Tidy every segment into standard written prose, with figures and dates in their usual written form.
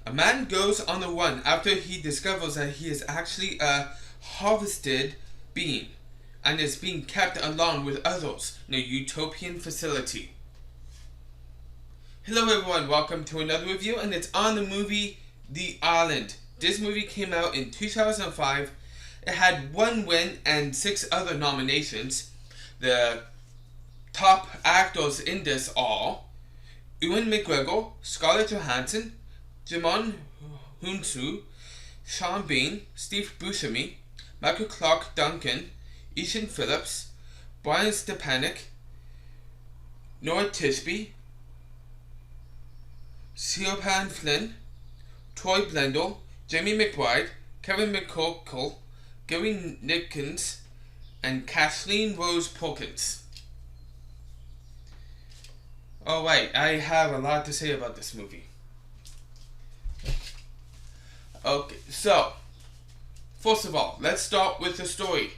A man goes on the run after he discovers that he is actually a harvested being and is being kept along with others in a utopian facility. Hello everyone, welcome to another review, and it's on the movie The Island. This movie came out in 2005. It had 1 win and 6 other nominations. The top actors in this are Ewan McGregor, Scarlett Johansson, Jimon Hunsu, Sean Bean, Steve Buscemi, Michael Clark Duncan, Ethan Phillips, Brian Stepanek, Nora Tishby, Siobhan Flynn, Troy Blendell, Jamie McBride, Kevin McCorkle, Gary Nickens, and Kathleen Rose Perkins. Alright, I have a lot to say about this movie. Okay, so, first of all, let's start with the story.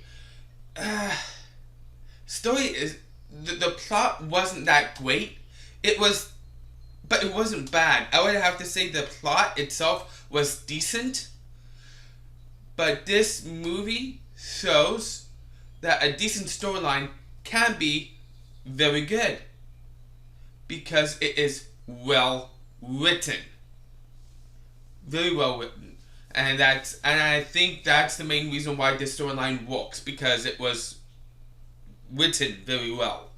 Story is, the plot wasn't that great. But it wasn't bad. I would have to say the plot itself was decent. But this movie shows that a decent storyline can be very good, because it is well written. Very well written. And I think that's the main reason why this storyline works, because it was written very well.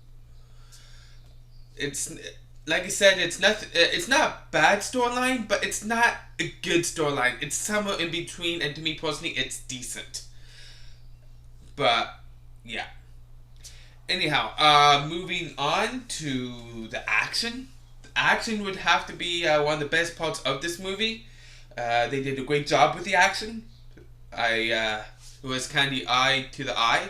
It's like I said, it's not a bad storyline, but it's not a good storyline. It's somewhere in between, and to me personally, it's decent. But yeah. Anyhow, moving on to the action. The action would have to be one of the best parts of this movie. They did a great job with the action. It was kind of eye to the eye.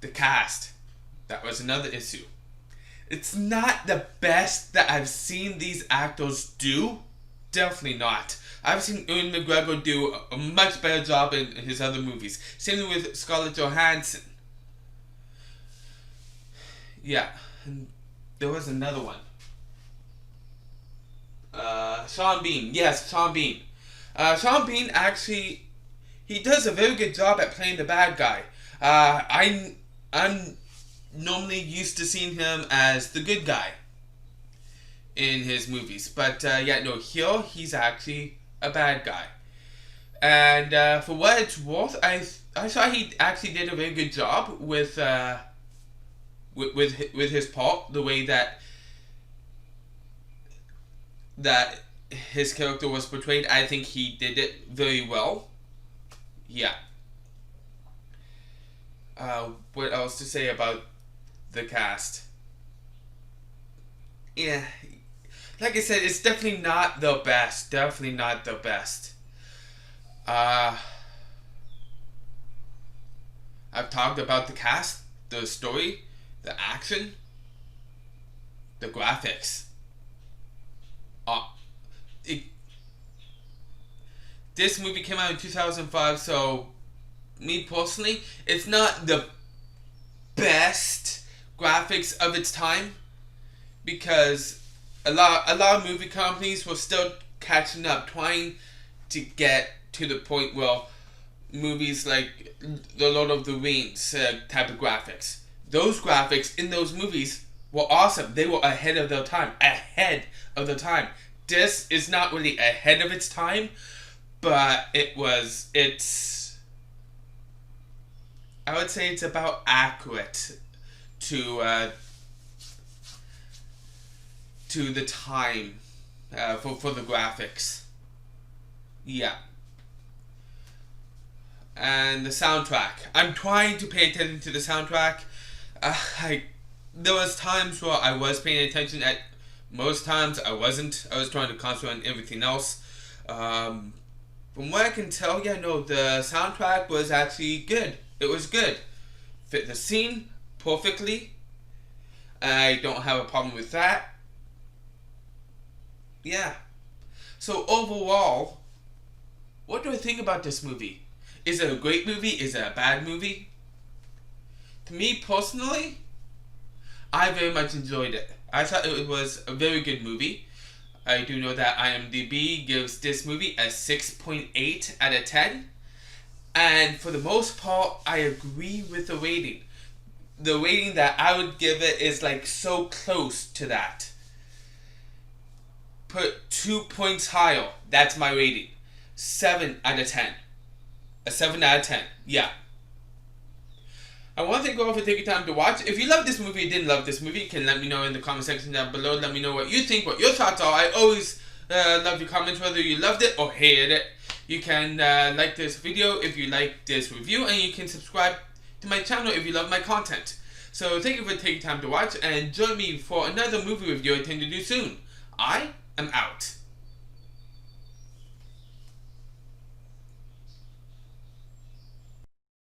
The cast. That was another issue. It's not the best that I've seen these actors do. Definitely not. I've seen Ewan McGregor do a much better job in his other movies. Same with Scarlett Johansson. Yeah. And there was another one. Sean Bean. Yes, Sean Bean. Sean Bean actually, he does a very good job at playing the bad guy. I'm normally used to seeing him as the good guy in his movies, but here he's actually a bad guy. And for what it's worth, I thought he actually did a very good job with his part, the way that his character was portrayed. I think he did it very well. Yeah. What else to say about the cast? Yeah, like I said, it's definitely not the best. Definitely not the best. I've talked about the cast, the story, the action, the graphics. This movie came out in 2005, so me personally, it's not the best graphics of its time, because a lot of movie companies were still catching up, trying to get to the point where movies like The Lord of the Rings type of graphics. Those graphics in those movies were awesome. They were ahead of their time. Ahead of their time. This is not really ahead of its time, but it's I would say it's about accurate to the time for the graphics. Yeah. And the soundtrack. I'm trying to pay attention to the soundtrack. There was times where I was paying attention. At most times I wasn't. I was trying to concentrate on everything else. From what I can tell, the soundtrack was actually good. It was good. Fit the scene perfectly. I don't have a problem with that. Yeah. So overall, what do I think about this movie? Is it a great movie? Is it a bad movie? To me personally, I very much enjoyed it. I thought it was a very good movie. I do know that IMDb gives this movie a 6.8 out of 10. And for the most part, I agree with the rating. The rating that I would give it is like so close to that. Put 2 points higher. That's my rating. 7 out of 10. A 7 out of 10. Yeah. I want to thank you all for taking time to watch. If you love this movie or didn't love this movie, you can let me know in the comment section down below. Let me know what you think, what your thoughts are. I always love your comments, whether you loved it or hated it. You can like this video if you like this review, and you can subscribe to my channel if you love my content. So thank you for taking time to watch, and join me for another movie review I intend to do soon. I am out.